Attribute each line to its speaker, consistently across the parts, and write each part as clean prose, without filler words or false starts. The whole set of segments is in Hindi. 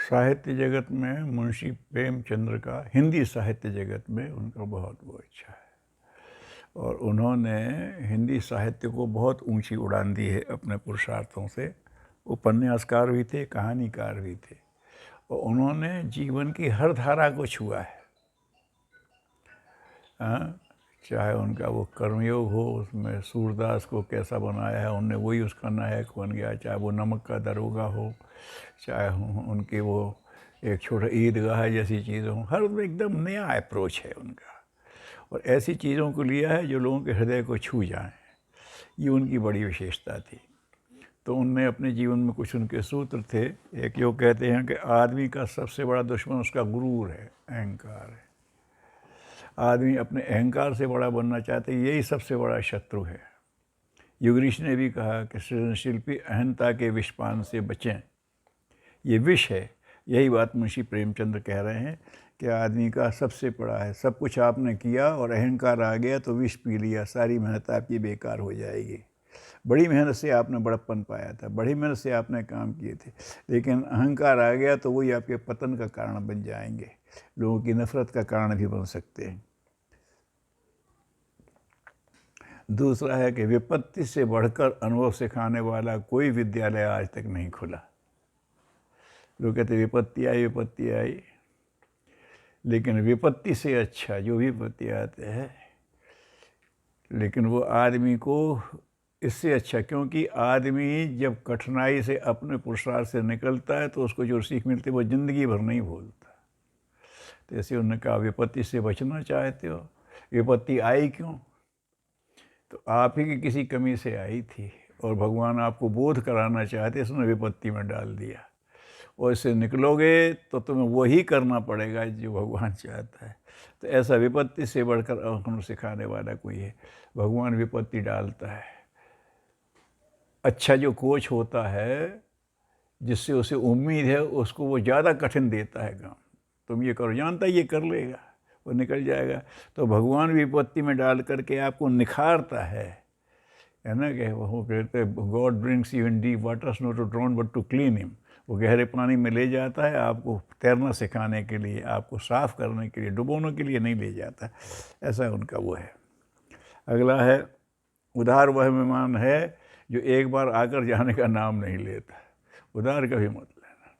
Speaker 1: साहित्य जगत में मुंशी प्रेमचंद्र का, हिंदी साहित्य जगत में उनका बहुत वो अच्छा है, और उन्होंने हिंदी साहित्य को बहुत ऊंची उड़ान दी है अपने पुरुषार्थों से। उपन्यासकार भी थे, कहानीकार भी थे, और उन्होंने जीवन की हर धारा को छुआ है। चाहे उनका वो कर्मयोग हो, उसमें सूरदास को कैसा बनाया है उनने, वही उसका नायक बन गया। चाहे वो नमक का दरोगा हो, चाहे उनके वो एक छोटा ईदगाह जैसी चीज़ हो, हर एकदम नया अप्रोच है उनका, और ऐसी चीज़ों को लिया है जो लोगों के हृदय को छू जाएं। ये उनकी बड़ी विशेषता थी। तो उनने अपने जीवन में कुछ उनके सूत्र थे। एक यो कहते हैं कि आदमी का सबसे बड़ा दुश्मन उसका गुरूर है, अहंकार है। आदमी अपने अहंकार से बड़ा बनना चाहते, यही सबसे बड़ा शत्रु है। युगरीश ने भी कहा कि सृजनशिल्पी अहंता के विषपान से बचें, ये विष है। यही बात मुंशी प्रेमचंद्र कह रहे हैं कि आदमी का सबसे बड़ा है, सब कुछ आपने किया और अहंकार आ गया तो विष पी लिया, सारी मेहनत आपकी बेकार हो जाएगी। बड़ी मेहनत से आपने बड़प्पन पाया था, बड़ी मेहनत से आपने काम किए थे, लेकिन अहंकार आ गया तो वही आपके पतन का कारण बन जाएंगे, लोगों की नफरत का कारण भी बन सकते हैं। दूसरा है कि विपत्ति से बढ़कर अनुभव सिखाने वाला कोई विद्यालय आज तक नहीं खुला। लोग कहते विपत्ति आई, लेकिन विपत्ति से अच्छा जो भी विपत्ति आते हैं, लेकिन वो आदमी को इससे अच्छा, क्योंकि आदमी जब कठिनाई से अपने पुरुषार्थ से निकलता है तो उसको जो सीख मिलती है वो ज़िंदगी भर नहीं भूलता। तो ऐसे उन्होंने कहा विपत्ति से बचना चाहते हो, विपत्ति आई क्यों? तो आप ही की किसी कमी से आई थी, और भगवान आपको बोध कराना चाहते, इसने विपत्ति में डाल दिया, और इससे निकलोगे तो तुम्हें वही करना पड़ेगा जो भगवान चाहता है। तो ऐसा विपत्ति से बढ़कर अनुभव सिखाने वाला कोई है। भगवान विपत्ति डालता है। अच्छा जो कोच होता है, जिससे उसे उम्मीद है, उसको वो ज़्यादा कठिन देता है काम। तुम ये करो, जानता है ये कर लेगा, वो निकल जाएगा। तो भगवान विपत्ति में डाल करके आपको निखारता है ना, कि वो कहते हैं God brings you in deep waters not to drown but to clean him. वो गहरे पानी में ले जाता है आपको तैरना सिखाने के लिए, आपको साफ़ करने के लिए, डुबोने के लिए नहीं ले जाता। ऐसा उनका वो है। अगला है उधार वह मेहमान है जो एक बार आकर जाने का नाम नहीं लेता। उधार कभी मत लेना,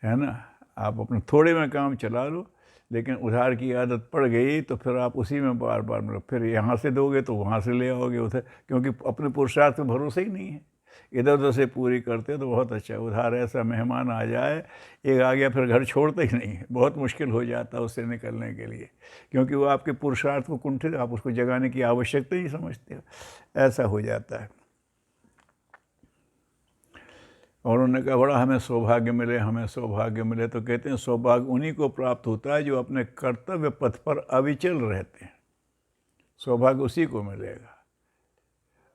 Speaker 1: है ना। आप अपने थोड़े में काम चला लो, लेकिन उधार की आदत पड़ गई तो फिर आप उसी में बार बार मतलब फिर यहाँ से दोगे तो वहाँ से ले आओगे उधर, क्योंकि अपने पुरुषार्थ पे भरोसा ही नहीं है। इधर उधर से पूरी करते तो बहुत अच्छा। उधार ऐसा मेहमान आ जाए, एक आ गया फिर घर छोड़ते ही नहीं, बहुत मुश्किल हो जाता है उससे निकलने के लिए, क्योंकि वो आपके पुरुषार्थ को कुंठित, आप उसको जगाने की आवश्यकता ही समझते हो, ऐसा हो जाता है। और उन्होंने कहा बड़ा हमें सौभाग्य मिले, हमें सौभाग्य मिले। तो कहते हैं सौभाग्य उन्हीं को प्राप्त होता है जो अपने कर्तव्य पथ पर अविचल रहते हैं। सौभाग्य उसी को मिलेगा।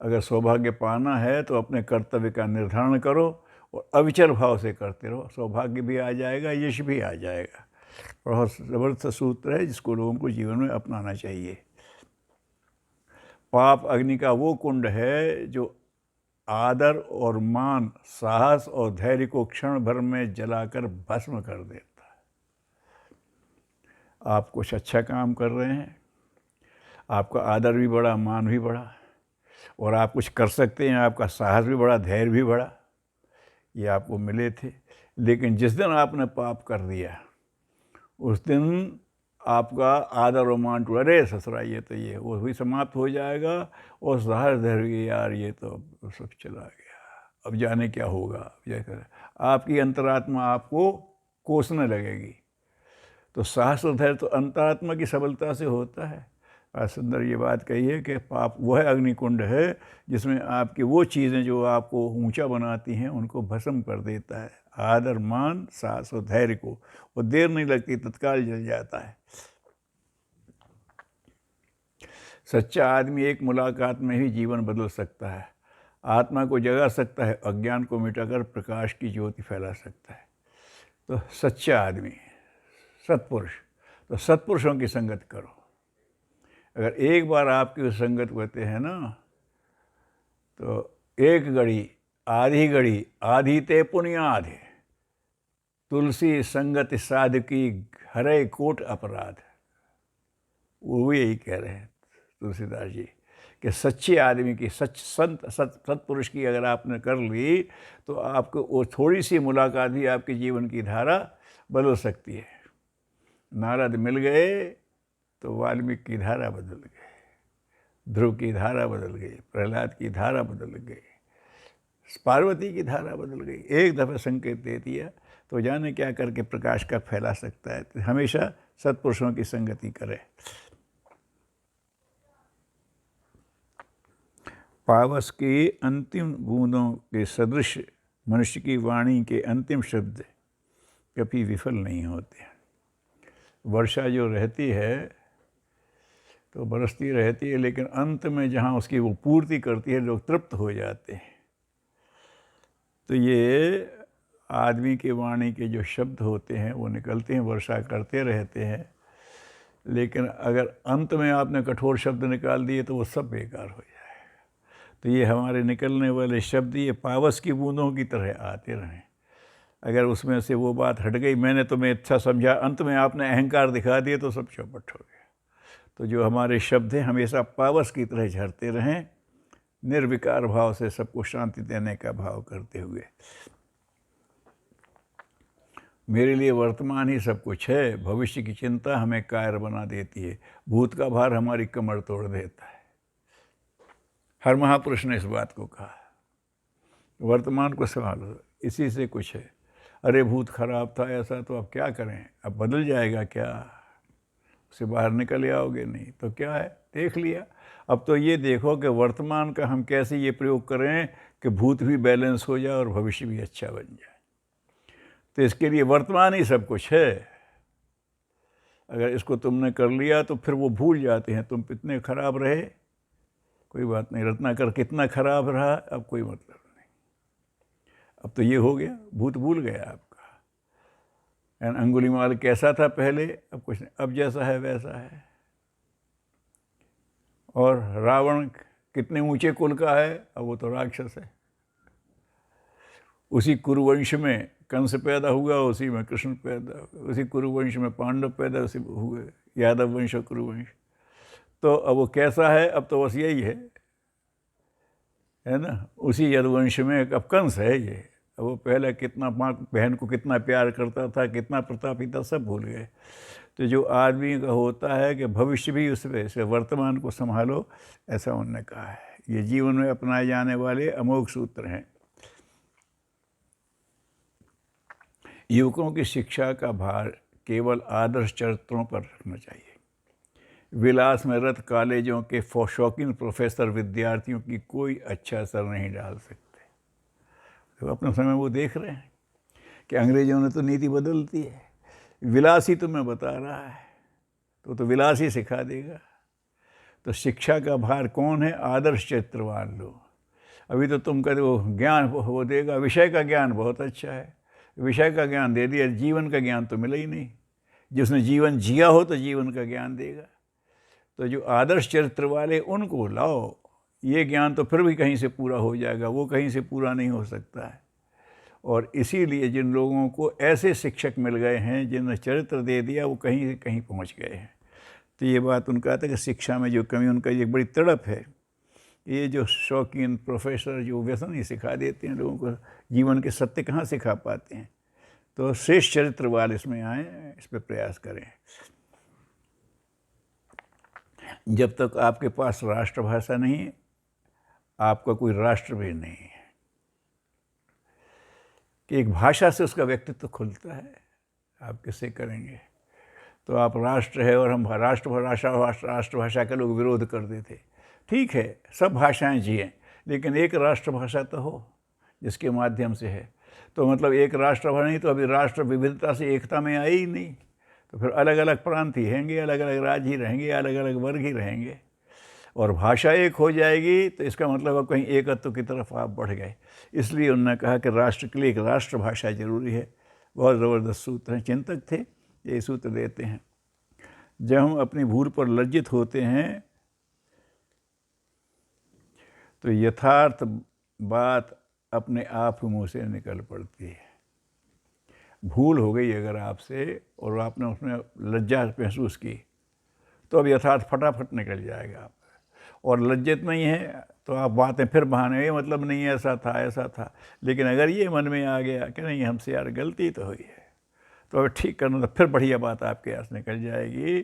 Speaker 1: अगर सौभाग्य पाना है तो अपने कर्तव्य का निर्धारण करो और अविचल भाव से करते रहो, सौभाग्य भी आ जाएगा, यश भी आ जाएगा। बहुत ज़बरदस्त सूत्र है जिसको लोगों को जीवन में अपनाना चाहिए। पाप अग्नि का वो कुंड है जो आदर और मान, साहस और धैर्य को क्षण भर में जलाकर भस्म कर देता है। आप कुछ अच्छा काम कर रहे हैं, आपका आदर भी बढ़ा, मान भी बढ़ा, और आप कुछ कर सकते हैं, आपका साहस भी बढ़ा, धैर्य भी बढ़ा, ये आपको मिले थे। लेकिन जिस दिन आपने पाप कर दिया, उस दिन आपका आदर और मान टूटा, अरे ससुरा ये तो ये वो भी समाप्त हो जाएगा, और साहस धैर्य यार ये तो सब चला गया, अब जाने क्या होगा। आपकी अंतरात्मा आपको कोसने लगेगी। तो साहस और धैर्य तो अंतरात्मा की सबलता से होता है। आज सुंदर ये बात कही है कि पाप वह अग्निकुंड है जिसमें आपकी वो चीज़ें जो आपको ऊंचा बनाती हैं उनको भस्म कर देता है। आदर, मान, साहस और धैर्य को, वो देर नहीं लगती, तत्काल जल जाता है। सच्चा आदमी एक मुलाकात में ही जीवन बदल सकता है, आत्मा को जगा सकता है, अज्ञान को मिटाकर प्रकाश की ज्योति फैला सकता है। तो सच्चा आदमी, सत्पुरुष, तो सत्पुरुषों की संगत करो। अगर एक बार आपकी संगत होते हैं ना, तो एक घड़ी, आधी घड़ी, आधी ते पुनिया आधे, तुलसी संगति साधकी हरे कोट अपराध। वो यही कह रहे हैं तुलसीदास जी कि सच्चे आदमी की सत्पुरुष की अगर आपने कर ली तो आपको वो थोड़ी सी मुलाकात भी आपके जीवन की धारा बदल सकती है। नारद मिल गए तो वाल्मीकि की धारा बदल गई, ध्रुव की धारा बदल गई, प्रहलाद की धारा बदल गई, पार्वती की धारा बदल गई। एक दफ़ा संकेत दे दिया तो जाने क्या करके प्रकाश का फैला सकता है। तो हमेशा सत्पुरुषों की संगति करे। पावस के अंतिम बूंदों के सदृश मनुष्य की वाणी के अंतिम शब्द कभी विफल नहीं होते। वर्षा जो रहती है तो बरसती रहती है, लेकिन अंत में जहाँ उसकी वो पूर्ति करती है लोग तृप्त हो जाते हैं। तो ये आदमी की वाणी के जो शब्द होते हैं वो निकलते हैं, वर्षा करते रहते हैं, लेकिन अगर अंत में आपने कठोर शब्द निकाल दिए तो वो सब बेकार हो जाए। तो ये हमारे निकलने वाले शब्द ये पावस की बूंदों की तरह आते रहें। अगर उसमें से वो बात हट गई, मैंने तुम्हें अच्छा समझा, अंत में आपने अहंकार दिखा दिए तो सब चौपट हो गया। तो जो हमारे शब्द हैं हमेशा पावस की तरह झरते रहें, निर्विकार भाव से सबको शांति देने का भाव करते हुए। मेरे लिए वर्तमान ही सब कुछ है, भविष्य की चिंता हमें कायर बना देती है, भूत का भार हमारी कमर तोड़ देता है। हर महापुरुष ने इस बात को कहा। वर्तमान को संभालो, इसी से कुछ है। अरे भूत खराब था ऐसा, तो अब क्या करें, अब बदल जाएगा क्या, उससे बाहर निकल आओगे नहीं तो क्या है, देख लिया। अब तो ये देखो कि वर्तमान का हम कैसे ये प्रयोग करें कि भूत भी बैलेंस हो जाए और भविष्य भी अच्छा बन जाए। तो इसके लिए वर्तमान ही सब कुछ है। अगर इसको तुमने कर लिया तो फिर वो भूल जाते हैं तुम कितने खराब रहे। कोई बात नहीं, रत्नाकर कितना खराब रहा अब कोई मतलब नहीं, अब तो ये हो गया, भूत भूल गया आपका। अंगुलीमाल कैसा था पहले, अब कुछ नहीं, अब जैसा है वैसा है। और रावण कितने ऊंचे कुल का है, अब वो तो राक्षस है। उसी कुरुवंश में कंस पैदा हुआ, उसी में कृष्ण पैदा हुआ, उसी कुरुवंश में पांडव पैदा उसी हुए, यादव वंश और कुरुवंश। तो अब वो कैसा है, अब तो बस यही है ना। उसी यदुवंश में अब कंस है ये। अब वो पहले कितना माँ बहन को कितना प्यार करता था, कितना प्रतापी था, सब भूल गए। तो जो आदमी का होता है कि भविष्य भी उस वजह से वर्तमान को संभालो, ऐसा उन्होंने कहा है। ये जीवन में अपनाए जाने वाले अमोघ सूत्र हैं। युवकों की शिक्षा का भार केवल आदर्श चरित्रों पर रखना चाहिए। विलास में रत कॉलेजों के शौकीन प्रोफेसर विद्यार्थियों की कोई अच्छा असर नहीं डाल सकते। तो अपने समय वो देख रहे हैं कि अंग्रेजों ने तो नीति बदल दी है, विलास ही तुम्हें बता रहा है तो विलास ही सिखा देगा। तो शिक्षा का भार कौन है, आदर्श चरित्रवान लोग। अभी तो तुम कहते वो ज्ञान वो देगा, विषय का ज्ञान बहुत अच्छा है, विषय का ज्ञान दे दिया, जीवन का ज्ञान तो मिला ही नहीं। जिसने जीवन जिया हो तो जीवन का ज्ञान देगा। तो जो आदर्श चरित्र वाले उनको लाओ, ये ज्ञान तो फिर भी कहीं से पूरा हो जाएगा, वो कहीं से पूरा नहीं हो सकता है। और इसीलिए जिन लोगों को ऐसे शिक्षक मिल गए हैं जिन्होंने चरित्र दे दिया, वो कहीं से कहीं पहुंच गए हैं। तो ये बात उनका था कि शिक्षा में जो कमी, उनका एक बड़ी तड़प है। ये जो शौकीन प्रोफेसर जो व्यसन ही सिखा देते हैं लोगों को, जीवन के सत्य कहाँ सिखा पाते हैं। तो श्रेष्ठ चरित्र वाले इसमें आए, इस पर प्रयास करें। जब तक आपके पास राष्ट्रभाषा नहीं, आपका कोई राष्ट्र भी नहीं है। कि एक भाषा से उसका व्यक्तित्व खुलता है, आप किससे करेंगे। तो आप राष्ट्र है और हम राष्ट्रभाषा का लोग विरोध कर देते। ठीक है, सब भाषाएं जिएं, लेकिन एक राष्ट्रभाषा तो हो जिसके माध्यम से है। तो मतलब एक राष्ट्रभाषा नहीं तो अभी राष्ट्र विविधता से एकता में आई ही नहीं। तो फिर अलग अलग प्रांत ही रहेंगे, अलग अलग राज्य ही रहेंगे, अलग अलग वर्ग ही रहेंगे। और भाषा एक हो जाएगी तो इसका मतलब अब कहीं एकत्व की तरफ आप बढ़ गए। इसलिए उन्होंने कहा कि राष्ट्र के लिए एक राष्ट्रभाषा जरूरी है। बहुत ज़बरदस्त सूत्र हैं, चिंतक थे, ये सूत्र देते हैं। जब हम अपनी भूल पर लज्जित होते हैं तो यथार्थ बात अपने आप मुँह से निकल पड़ती है। भूल हो गई अगर आपसे और आपने उसमें लज्जा महसूस की तो अब यथार्थ फटाफट निकल जाएगा आप। और लज्जित नहीं है तो आप बातें फिर बहाने, ये मतलब नहीं ऐसा था ऐसा था। लेकिन अगर ये मन में आ गया कि नहीं हमसे यार गलती तो हुई है, तो अगर ठीक करना तो फिर बढ़िया बात आपके यहाँ से निकल जाएगी।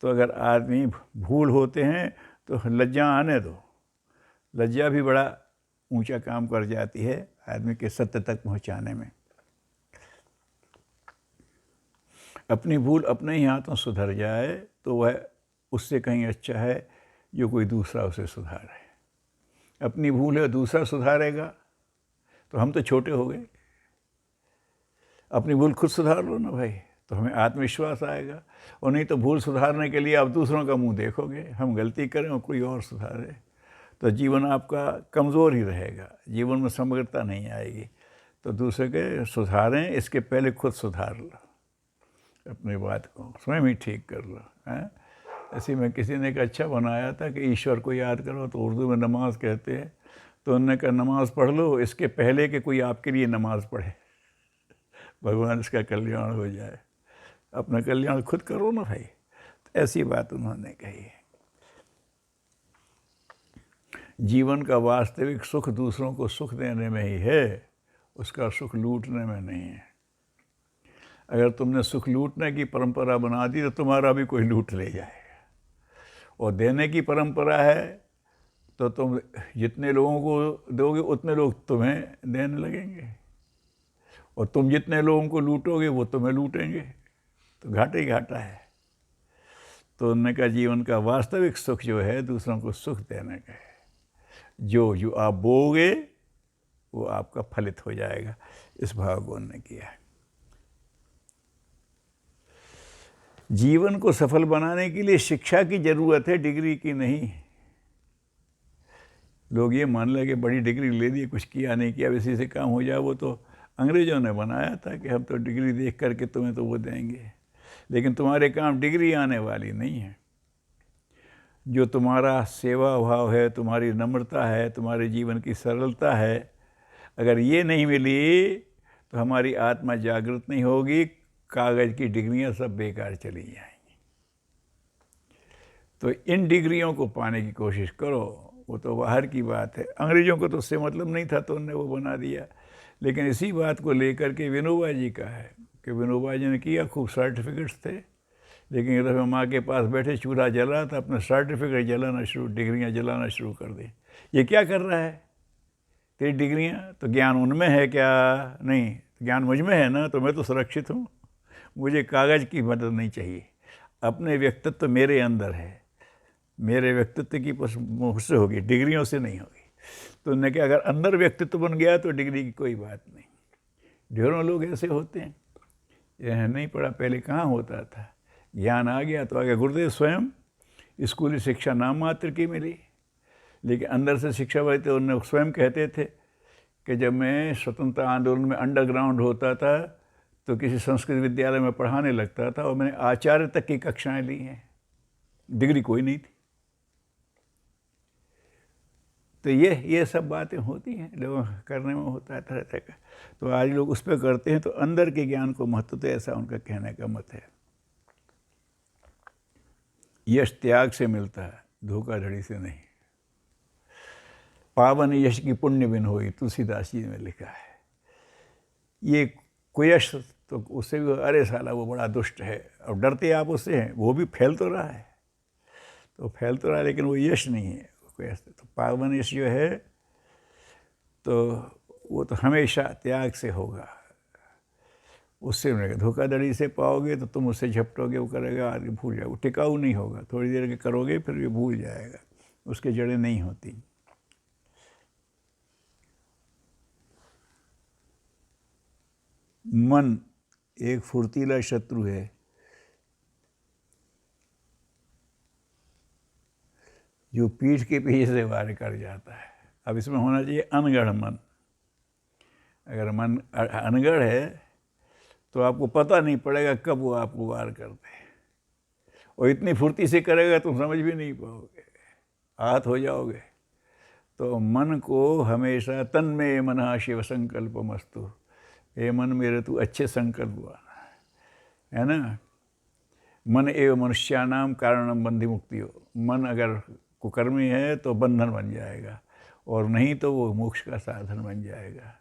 Speaker 1: तो अगर आदमी भूल होते हैं तो लज्जा आने दो, लज्जा भी बड़ा ऊंचा काम कर जाती है आदमी के सत्य तक पहुंचाने में। अपनी भूल अपने ही हाथों सुधर जाए तो वह उससे कहीं अच्छा है जो कोई दूसरा उसे सुधारे। अपनी भूल है दूसरा सुधारेगा तो हम तो छोटे हो गए। अपनी भूल खुद सुधार लो ना भाई, तो हमें आत्मविश्वास आएगा। और नहीं तो भूल सुधारने के लिए आप दूसरों का मुंह देखोगे, हम गलती करें और कोई और सुधारे, तो जीवन आपका कमज़ोर ही रहेगा, जीवन में समग्रता नहीं आएगी। तो दूसरे के सुधारें इसके पहले खुद सुधार लो, अपनी बात को स्वयं ही ठीक कर लो। हैं ऐसे में किसी ने एक अच्छा बनाया था कि ईश्वर को याद करो, तो उर्दू में नमाज कहते हैं। तो उन्होंने कहा नमाज पढ़ लो इसके पहले कि कोई आपके लिए नमाज पढ़े, भगवान इसका कल्याण हो जाए। अपना कल्याण खुद करो ना भाई। तो ऐसी बात उन्होंने कही है। जीवन का वास्तविक सुख दूसरों को सुख देने में ही है, उसका सुख लूटने में नहीं है। अगर तुमने सुख लूटने की परंपरा बना दी तो तुम्हारा भी कोई लूट ले जाएगा। और देने की परंपरा है तो तुम जितने लोगों को दोगे उतने लोग तुम्हें देने लगेंगे, और तुम जितने लोगों को लूटोगे वो तुम्हें लूटेंगे, तो घाटा ही घाटा है। तो उन्होंने कहा जीवन का वास्तविक सुख जो है दूसरों को सुख देने का है। जो आप बोओगे वो आपका फलित हो जाएगा। इस भाव को उन्होंने किया है। जीवन को सफल बनाने के लिए शिक्षा की जरूरत है, डिग्री की नहीं। लोग ये मान लें कि बड़ी डिग्री ले ली, कुछ किया नहीं किया, इसी से काम हो जाए। वो तो अंग्रेज़ों ने बनाया था कि हम तो डिग्री देख करके तुम्हें तो वो देंगे, लेकिन तुम्हारे काम डिग्री आने वाली नहीं है। जो तुम्हारा सेवा भाव है, तुम्हारी नम्रता है, तुम्हारे जीवन की सरलता है, अगर ये नहीं मिली तो हमारी आत्मा जागृत नहीं होगी, कागज़ की डिग्रियां सब बेकार चली जाएंगी। तो इन डिग्रियों को पाने की कोशिश करो, वो तो बाहर की बात है। अंग्रेज़ों को तो उससे मतलब नहीं था तो उन्होंने वो बना दिया। लेकिन इसी बात को लेकर के विनोबा जी का है कि विनोबा जी ने किया, खूब सर्टिफिकेट्स थे, लेकिन एक दफ़े माँ के पास बैठे, चूल्हा जला था, अपने सर्टिफिकेट जलाना शुरू, डिग्रियाँ जलाना शुरू कर दी। ये क्या कर रहा है, तेरी डिग्रियाँ तो ज्ञान उनमें है क्या? नहीं, ज्ञान मुझ में है ना, तो मैं तो सुरक्षित हूँ, मुझे कागज़ की मदद नहीं चाहिए। अपने व्यक्तित्व मेरे अंदर है, मेरे व्यक्तित्व की मुझसे होगी, डिग्रियों से नहीं होगी। तो उन्होंने कहा अगर अंदर व्यक्तित्व बन गया तो डिग्री की कोई बात नहीं। ढेरों लोग ऐसे होते हैं, यह नहीं पढ़ा, पहले कहाँ होता था, ज्ञान आ गया तो आ गया। गुरुदेव स्वयं स्कूली शिक्षा नाम मात्र की मिली, लेकिन अंदर से शिक्षा हुई। तो उन्होंने स्वयं कहते थे कि जब मैं स्वतंत्रता आंदोलन में अंडरग्राउंड होता था तो किसी संस्कृत विद्यालय में पढ़ाने लगता था और मैंने आचार्य तक की कक्षाएं ली हैं, डिग्री कोई नहीं थी। तो ये सब बातें होती हैं, लोगों करने में होता है तरह तरह का। तो आज लोग उस पर करते हैं। तो अंदर के ज्ञान को महत्व, तो ऐसा उनका कहने का मत है। यश त्याग से मिलता है, धोखाधड़ी से नहीं। पावन यश की पुण्य बिन होई, तुलसीदास जी ने लिखा है। ये कुयश तो उससे भी, अरे साला वो बड़ा दुष्ट है, और डरते आप उससे हैं, वो भी फैल तो रहा है, तो फैल तो रहा है, लेकिन वो यश नहीं है। तो पावन यश जो है तो वो तो हमेशा त्याग से होगा। उससे मिलेगा। धोखाधड़ी से पाओगे तो तुम उससे झपटोगे, वो करेगा, आगे भूल जाओगे, टिकाऊ नहीं होगा। थोड़ी देर के करोगे फिर ये भूल जाएगा, उसके जड़ें नहीं होती। मन एक फुर्तीला शत्रु है, जो पीठ के पीछे से वार कर जाता है। अब इसमें होना चाहिए अनगढ़ मन। अगर मन अनगढ़ है तो आपको पता नहीं पड़ेगा कब वो आपको वार करते हैं, और इतनी फुर्ती से करेगा तुम समझ भी नहीं पाओगे, आहत हो जाओगे। तो मन को हमेशा तन्मे मनः शिव संकल्पमस्तु, हे मन मेरे तू अच्छे संकल्प बना, है ना। मन एवं मनुष्यानाम कारणम बंधि मुक्ति हो, मन अगर कुकर्मी है तो बंधन बन जाएगा, और नहीं तो वो मोक्ष का साधन बन जाएगा।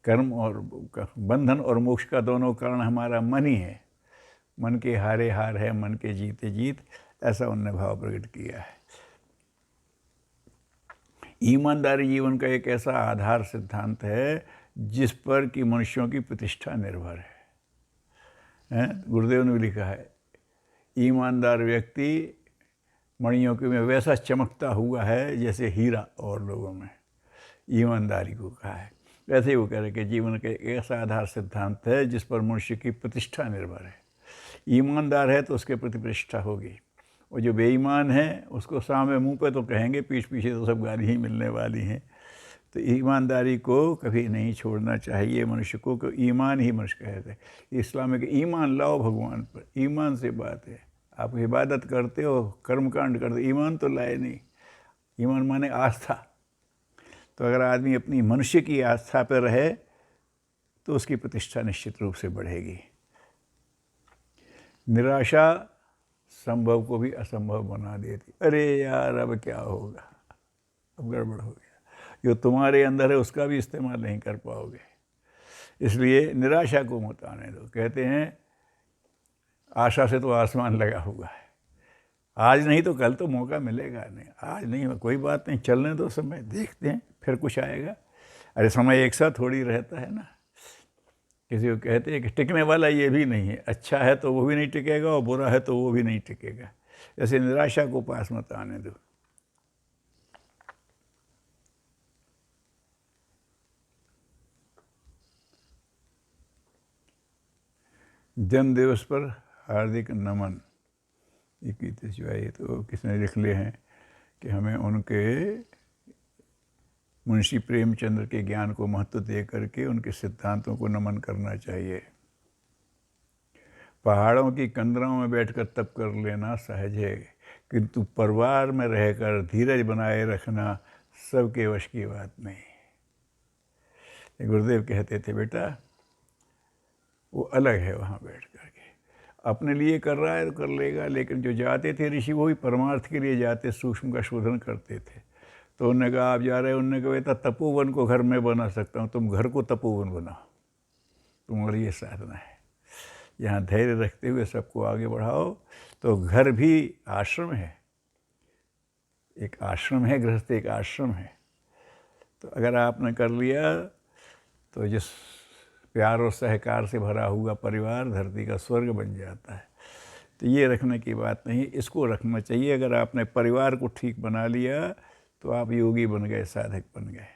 Speaker 1: कर्म और बंधन और मोक्ष का दोनों कारण हमारा मन ही है। मन के हारे हार है, मन के जीते जीत, ऐसा उन्होंने भाव प्रकट किया है। ईमानदारी जीवन का एक ऐसा आधार सिद्धांत है जिस पर कि मनुष्यों की प्रतिष्ठा निर्भर है। गुरुदेव ने भी लिखा है, ईमानदार व्यक्ति मणियों के में वैसा चमकता हुआ है जैसे हीरा और लोगों में। ईमानदारी को कहा है। वैसे ही वो कह रहे कि जीवन का एक ऐसा आधार सिद्धांत है जिस पर मनुष्य की प्रतिष्ठा निर्भर है। ईमानदार है तो उसके प्रति प्रतिष्ठा होगी, और जो बेईमान है उसको सामने मुंह पे तो कहेंगे, पीठ पीछे तो सब गाली ही मिलने वाली हैं। तो ईमानदारी को कभी नहीं छोड़ना चाहिए मनुष्य को, कि ईमान ही मनुष्य कहते हैं। इस्लाम में कि ईमान लाओ भगवान पर, ईमान से बात है। आप इबादत करते हो, कर्मकांड करते, ईमान तो लाए नहीं। ईमान माने आस्था। तो अगर आदमी अपनी मनुष्य की आस्था पर रहे तो उसकी प्रतिष्ठा निश्चित रूप से बढ़ेगी। निराशा संभव को भी असंभव बना देती। अरे यार अब क्या होगा, अब गड़बड़ हो गया। जो तुम्हारे अंदर है उसका भी इस्तेमाल नहीं कर पाओगे, इसलिए निराशा को मत आने दो। कहते हैं आशा से तो आसमान लगा हुआ है, आज नहीं तो कल तो मौका मिलेगा। नहीं, आज नहीं, कोई बात नहीं, चलने दो समय, देखते हैं फिर कुछ आएगा। अरे समय एक साथ थोड़ी रहता है ना। किसी को कहते हैं कि टिकने वाला ये भी नहीं है, अच्छा है तो वो भी नहीं टिकेगा और बुरा है तो वो भी नहीं टिकेगा। ऐसे निराशा को पास मत आने दो। जन्म दिवस पर हार्दिक नमन। 21 जुलाई तो किसने लिख लिए हैं कि हमें उनके मुंशी प्रेमचंद्र के ज्ञान को महत्व दे करके उनके सिद्धांतों को नमन करना चाहिए। पहाड़ों की कंदरों में बैठकर तप कर लेना सहज है, किंतु परिवार में रहकर धीरज बनाए रखना सबके वश की बात नहीं। गुरुदेव कहते थे, बेटा वो अलग है, वहाँ बैठ करके अपने लिए कर रहा है तो कर लेगा, लेकिन जो जाते थे ऋषि वो भी परमार्थ के लिए जाते, सूक्ष्म का शोधन करते थे। तो उन्होंने कहा आप जा रहे हो, उन्होंने कहा बेटा तपोवन को घर में बना सकता हूँ, तुम घर को तपोवन बनाओ, तुम्हारा ये साधना है। यहाँ धैर्य रखते हुए सबको आगे बढ़ाओ। तो घर भी आश्रम है, एक आश्रम है, गृहस्थ एक आश्रम है। तो अगर आपने कर लिया तो जिस प्यार और सहकार से भरा हुआ परिवार धरती का स्वर्ग बन जाता है। तो ये रखने की बात नहीं, इसको रखना चाहिए। अगर आपने परिवार को ठीक बना लिया तो आप योगी बन गए, साधक बन गए।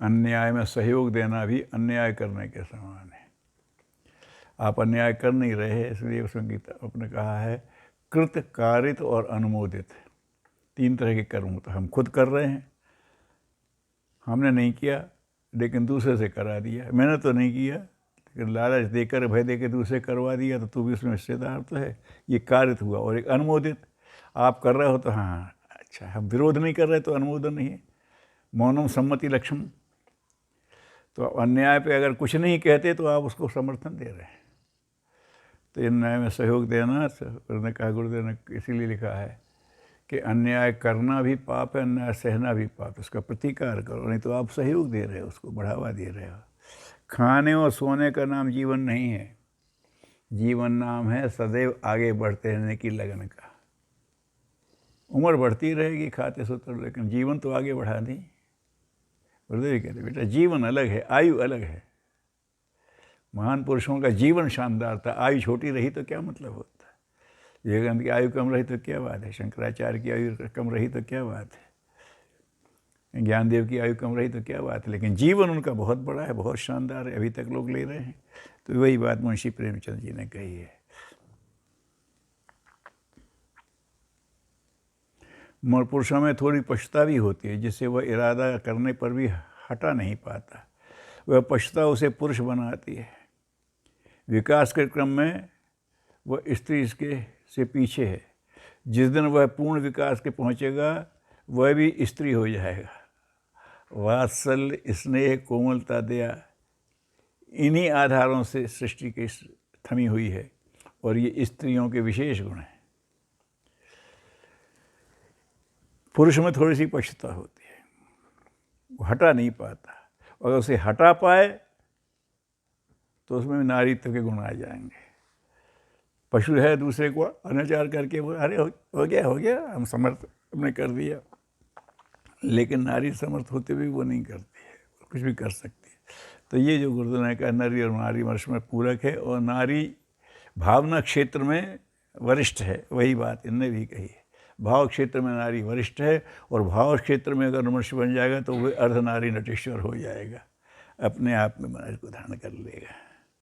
Speaker 1: अन्याय में सहयोग देना भी अन्याय करने के समान है। आप अन्याय कर नहीं रहे, इसलिए उसमें गीता आपने कहा है कृत, कारित और अनुमोदित। 3 तरह के कर्म तो हम खुद कर रहे हैं, हमने नहीं किया लेकिन दूसरे से करा दिया। मैंने तो नहीं किया लेकिन लालच देकर, भय देकर दूसरे करवा दिया, तो तू भी उसमें हिस्सेदार तो है। ये कारित हुआ। और एक अनुमोदित, आप कर रहे हो तो हाँ अच्छा, हम विरोध नहीं कर रहे तो अनुमोदन नहीं है। मौनम सम्मति लक्ष्म। तो अन्याय पे अगर कुछ नहीं कहते तो आप उसको समर्थन दे रहे हैं। तो अन्याय में सहयोग देना, उन्होंने कहा, गुरुदेव ने इसीलिए लिखा है कि अन्याय करना भी पाप है, अन्याय सहना भी पाप है। उसका प्रतिकार करो, नहीं तो आप सहयोग दे रहे हो, उसको बढ़ावा दे रहे हो। खाने और सोने का नाम जीवन नहीं है। जीवन नाम है सदैव आगे बढ़ते रहने की लगन का। उम्र बढ़ती रहेगी खाते सोते, लेकिन जीवन तो आगे बढ़ा दी। गुरुदेव कहते बेटा जीवन अलग है, आयु अलग है। महान पुरुषों का जीवन शानदार था, आयु छोटी रही तो क्या मतलब होता है। विवेकानंद की आयु कम रही तो क्या बात है, शंकराचार्य की आयु कम रही तो क्या बात है, ज्ञानदेव की आयु कम रही तो क्या बात है, लेकिन जीवन उनका बहुत बड़ा है, बहुत शानदार है, अभी तक लोग ले रहे हैं। तो वही बात मुंशी प्रेमचंद जी ने कही है। पुरुषों में थोड़ी पछता भी होती है, जिससे वह इरादा करने पर भी हटा नहीं पाता। वह पछता उसे पुरुष बनाती है। विकास के क्रम में वह स्त्री से पीछे है। जिस दिन वह पूर्ण विकास के पहुँचेगा वह भी स्त्री हो जाएगा। वात्सल्य, स्नेह, कोमलता, दया, इन्हीं आधारों से सृष्टि की थमी हुई है और ये स्त्रियों के विशेष गुण हैं। पुरुष में थोड़ी सी पक्षता होती है, वो हटा नहीं पाता, अगर उसे हटा पाए तो उसमें नारीत्व के गुण आ जाएंगे। पशु है, दूसरे को अनाचार करके वो अरे हो गया हम समर्थ हमने कर दिया, लेकिन नारी समर्थ होते भी वो नहीं करती है, कुछ भी कर सकती है। तो ये जो गुरुदेव ने कहा नरी और नारी परस्पर पूरक है और नारी भावना क्षेत्र में वरिष्ठ है, वही बात इनने भी कही है। भाव क्षेत्र में नारी वरिष्ठ है और भाव क्षेत्र में अगर मनुष्य बन जाएगा तो वह अर्धनारी नटेश्वर हो जाएगा, अपने आप में मनुष्य को धारण कर लेगा।